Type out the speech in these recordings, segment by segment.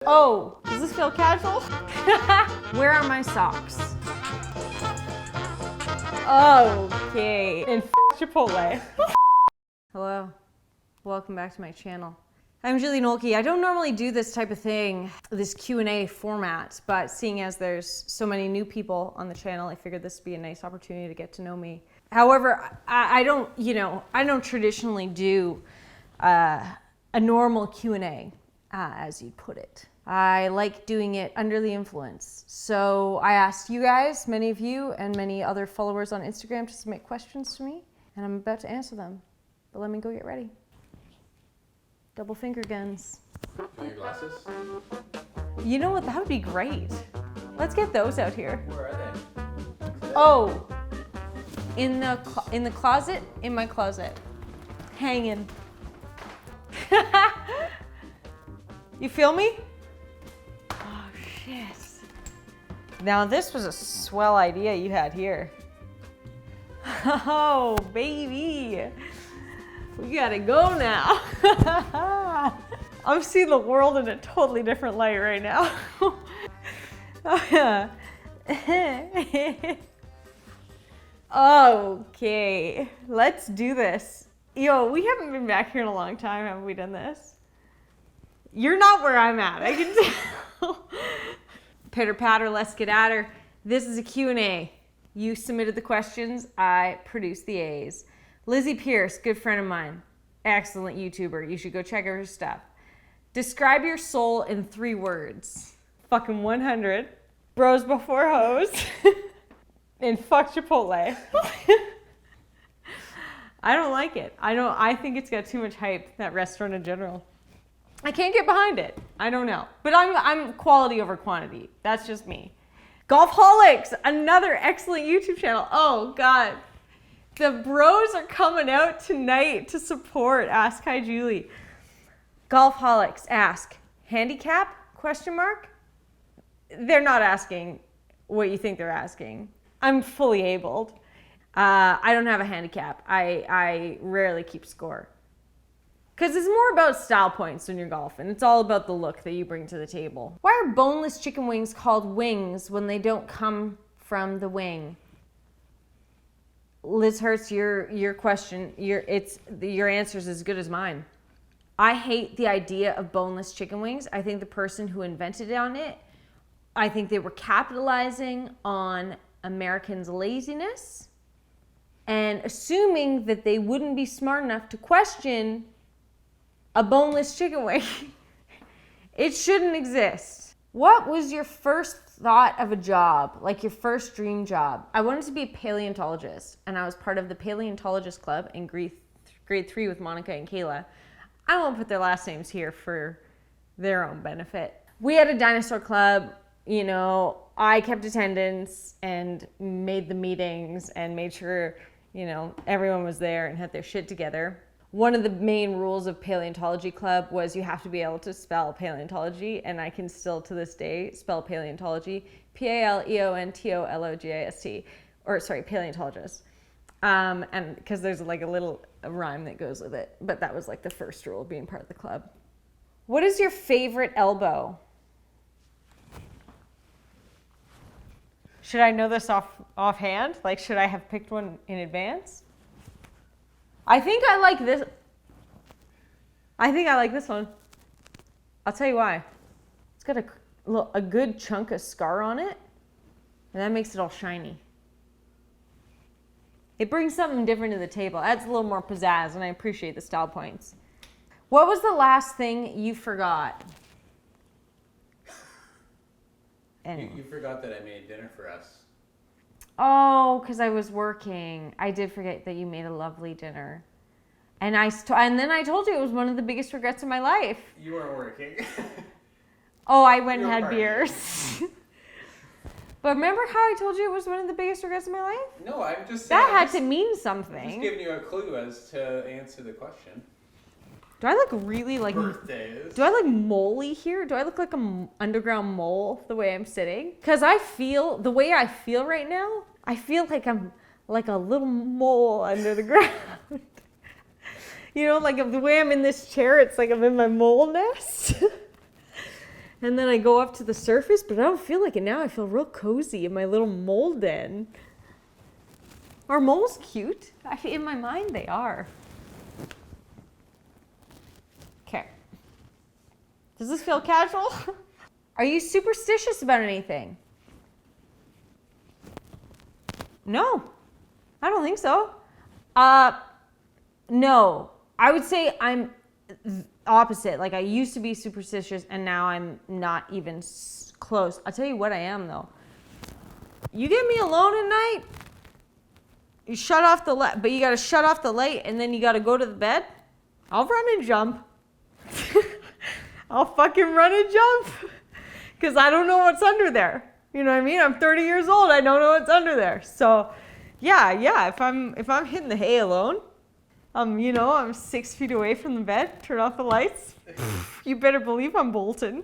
Oh, does this feel casual? Where are my socks? Okay. In Chipotle. Hello. Welcome back to my channel. I'm Julie Nolke. I don't normally do this type of thing, this Q&A format, but seeing as there's so many new people on the channel, I figured this would be a nice opportunity to get to know me. However, I don't traditionally do a normal Q&A, as you put it. I like doing it under the influence. So I asked you guys, many of you and many other followers on Instagram, to submit questions to me, and I'm about to answer them. But let me go get ready. Double finger guns. Your glasses? You know what? That would be great. Let's get those out here. Where are they? Oh, in the closet, in my closet, hanging. You feel me? Oh shit. Now this was a swell idea you had here. Oh baby, we gotta go now. I'm seeing the world in a totally different light right now. Okay, let's do this. Yo, we haven't been back here in a long time, haven't we done this? You're not where I'm at, I can tell. Pitter patter, let's get at her. This is a Q&A. You submitted the questions, I produced the A's. Lizzie Pierce, good friend of mine, excellent YouTuber. You should go check out her stuff. Describe your soul in 3 words. Fucking 100. Bros before hoes. And fuck Chipotle. I don't like it. I think it's got too much hype, that restaurant in general. I can't get behind it. I don't know. But I'm quality over quantity. That's just me. Golfholics, another excellent YouTube channel. Oh God. The bros are coming out tonight to support Ask Hi Julie. Golfholics ask, handicap? ? They're not asking what you think they're asking. I'm fully abled. I don't have a handicap. I rarely keep score. Because it's more about style points when you're golfing. It's all about the look that you bring to the table. Why are boneless chicken wings called wings when they don't come from the wing? Liz Hertz, your question, your answer is as good as mine. I hate the idea of boneless chicken wings. I think the person who invented it, I think they were capitalizing on Americans' laziness and assuming that they wouldn't be smart enough to question a boneless chicken wing. It shouldn't exist. What was your first thought of a job, like your first dream job? I wanted to be a paleontologist, and I was part of the paleontologist club in grade 3 with Monica and Kayla. I won't put their last names here for their own benefit. We had a dinosaur club. You know, I kept attendance and made the meetings and made sure, you know, everyone was there and had their shit together. One of the main rules of Paleontology Club was you have to be able to spell paleontology, and I can still to this day spell paleontology, Paleontologist, or sorry, paleontologist. And because there's like a rhyme that goes with it, but that was like the first rule of being part of the club. What is your favorite elbow? Should I know this offhand? Like, should I have picked one in advance? I think I like this. I think I like this one. I'll tell you why. It's got a good chunk of scar on it, and that makes it all shiny. It brings something different to the table. Adds a little more pizzazz, and I appreciate the style points. What was the last thing you forgot? You forgot that I made dinner for us. Oh, because I was working. I did forget that you made a lovely dinner. And then I told you it was one of the biggest regrets of my life. You weren't working. Oh, I went and had beers. But remember how I told you it was one of the biggest regrets of my life? No, I'm just saying. That had to mean something. I'm just giving you a clue as to answer the question. Do I look really like... Birthdays. Do I look moly here? Do I look like an underground mole the way I'm sitting? Because the way I feel right now, I feel like I'm like a little mole under the ground. You know, like the way I'm in this chair, it's like I'm in my mole nest. And then I go up to the surface, but I don't feel like it now. I feel real cozy in my little mole den. Are moles cute? In my mind, they are. Okay. Does this feel casual? Are you superstitious about anything? No, I don't think so. No, I would say I'm opposite. Like I used to be superstitious and now I'm not even close. I'll tell you what I am though. You get me alone at night, you shut off the light, but you got to shut off the light and then you got to go to the bed. I'll run and jump. I'll fucking run and jump because I don't know what's under there. You know what I mean? I'm 30 years old. I don't know what's under there. So yeah. If I'm hitting the hay alone, I'm 6 feet away from the bed, turn off the lights. You better believe I'm bolting.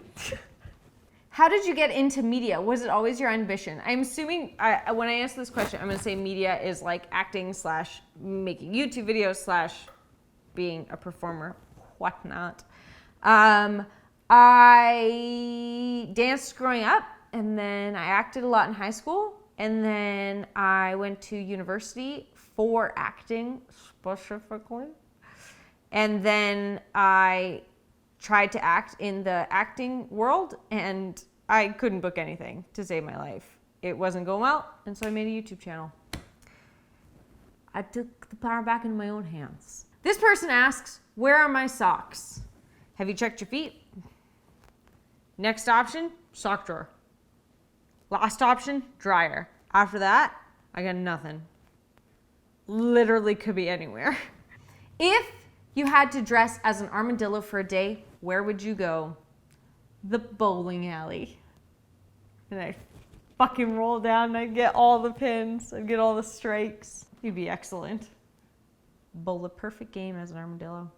How did you get into media? Was it always your ambition? I'm assuming when I answer this question, I'm going to say media is like acting / making YouTube videos / being a performer, whatnot. I danced growing up, and then I acted a lot in high school, and then I went to university for acting specifically, and then I tried to act in the acting world, and I couldn't book anything to save my life. It wasn't going well, and so I made a YouTube channel. I took the power back into my own hands. This person asks, where are my socks? Have you checked your feet? Next option, sock drawer. Last option, dryer. After that, I got nothing. Literally could be anywhere. If you had to dress as an armadillo for a day, where would you go? The bowling alley. And I'd fucking roll down and I'd get all the pins. I'd get all the strikes. You'd be excellent. Bowl a perfect game as an armadillo.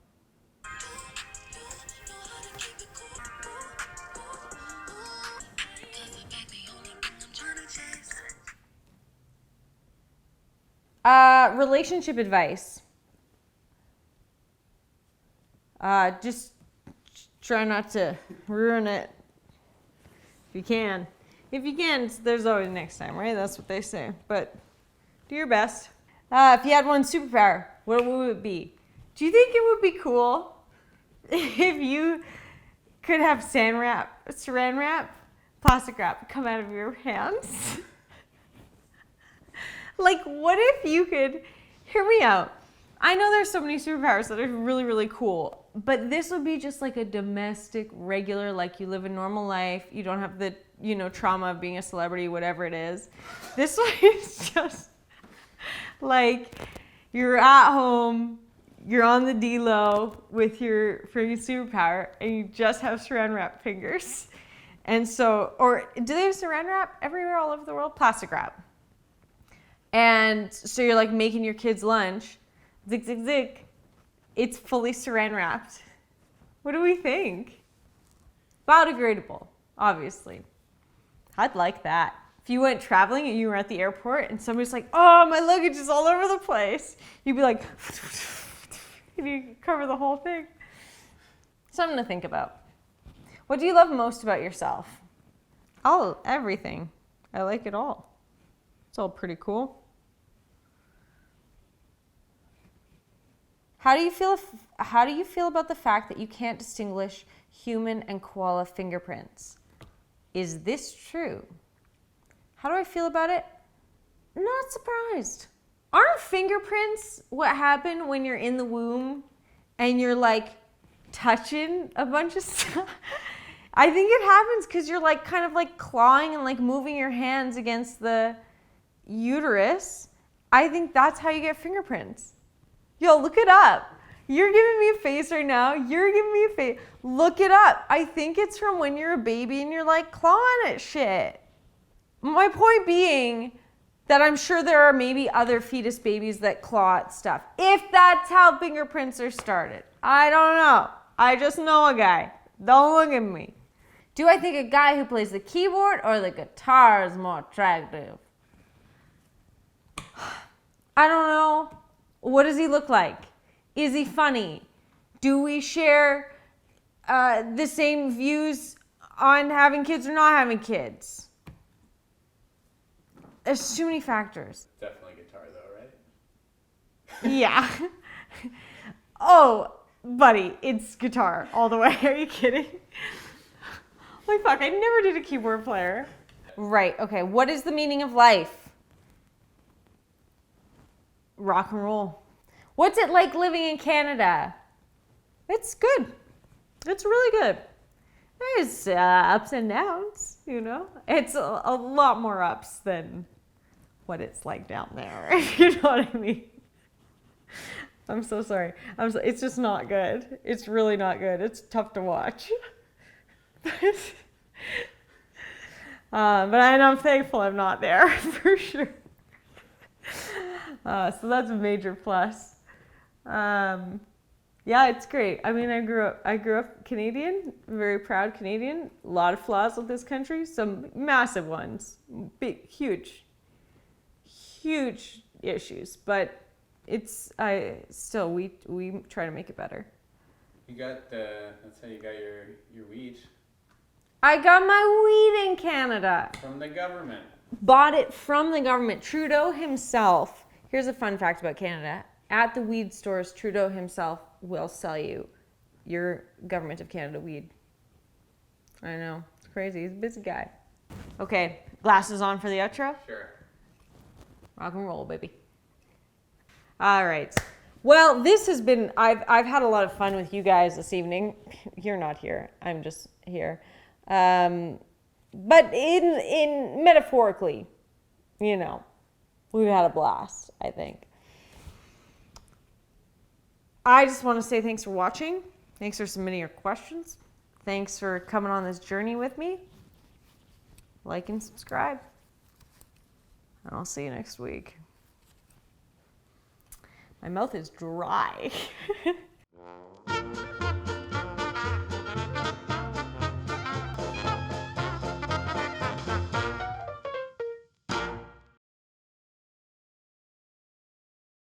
Relationship advice. Just try not to ruin it if you can. If you can, there's always next time, right? That's what they say. But do your best. If you had one superpower, what would it be? Do you think it would be cool if you could have saran wrap, plastic wrap come out of your hands? Like, what if you could, hear me out. I know there's so many superpowers that are really, really cool, but this would be just like a domestic, regular, like you live a normal life. You don't have the, trauma of being a celebrity, whatever it is. This one is just like you're at home, you're on the D-Lo with your freaking superpower, and you just have saran wrap fingers. And so, or do they have saran wrap everywhere all over the world? Plastic wrap. And so you're like making your kids lunch, zig, zig, zig. It's fully saran wrapped. What do we think? Biodegradable, obviously. I'd like that. If you went traveling and you were at the airport and somebody's like, oh, my luggage is all over the place, you'd be like, and you cover the whole thing. Something to think about. What do you love most about yourself? Oh, everything. I like it all. It's all pretty cool. How do you feel about the fact that you can't distinguish human and koala fingerprints? Is this true? How do I feel about it? Not surprised. Aren't fingerprints what happened when you're in the womb and you're like touching a bunch of stuff? I think it happens because you're like kind of like clawing and like moving your hands against the uterus. I think that's how you get fingerprints. Yo, look it up. You're giving me a face right now. You're giving me a face. Look it up. I think it's from when you're a baby and you're like clawing at shit. My point being that I'm sure there are maybe other fetus babies that claw at stuff. If that's how fingerprints are started. I don't know. I just know a guy. Don't look at me. Do I think a guy who plays the keyboard or the guitar is more attractive? I don't know. What does he look like? Is he funny? Do we share the same views on having kids or not having kids. There's too many factors. Definitely guitar though, right? Yeah. Oh, buddy, it's guitar all the way. Are you kidding? Holy fuck, I never did a keyboard player. Right, okay. What is the meaning of life? Rock and roll. What's it like living in Canada? It's good. It's really good. There's ups and downs, you know? It's a lot more ups than what it's like down there. You know what I mean? I'm so sorry. It's just not good. It's really not good. It's tough to watch. But I'm thankful I'm not there for sure. So that's a major plus. Yeah, it's great. I mean, I grew up Canadian, very proud Canadian. A lot of flaws with this country, some massive ones, big, huge issues. But we try to make it better. You got that's how you got your weed. I got my weed in Canada. From the government. Bought it from the government. Trudeau himself. Here's a fun fact about Canada. At the weed stores, Trudeau himself will sell you your Government of Canada weed. I know. It's crazy. He's a busy guy. Okay. Glasses on for the outro? Sure. Rock and roll, baby. All right. Well, this has been, I've had a lot of fun with you guys this evening. You're not here. I'm just here. But in metaphorically, you know, we've had a blast, I think. I just want to say thanks for watching. Thanks for submitting your questions. Thanks for coming on this journey with me. Like and subscribe. And I'll see you next week. My mouth is dry.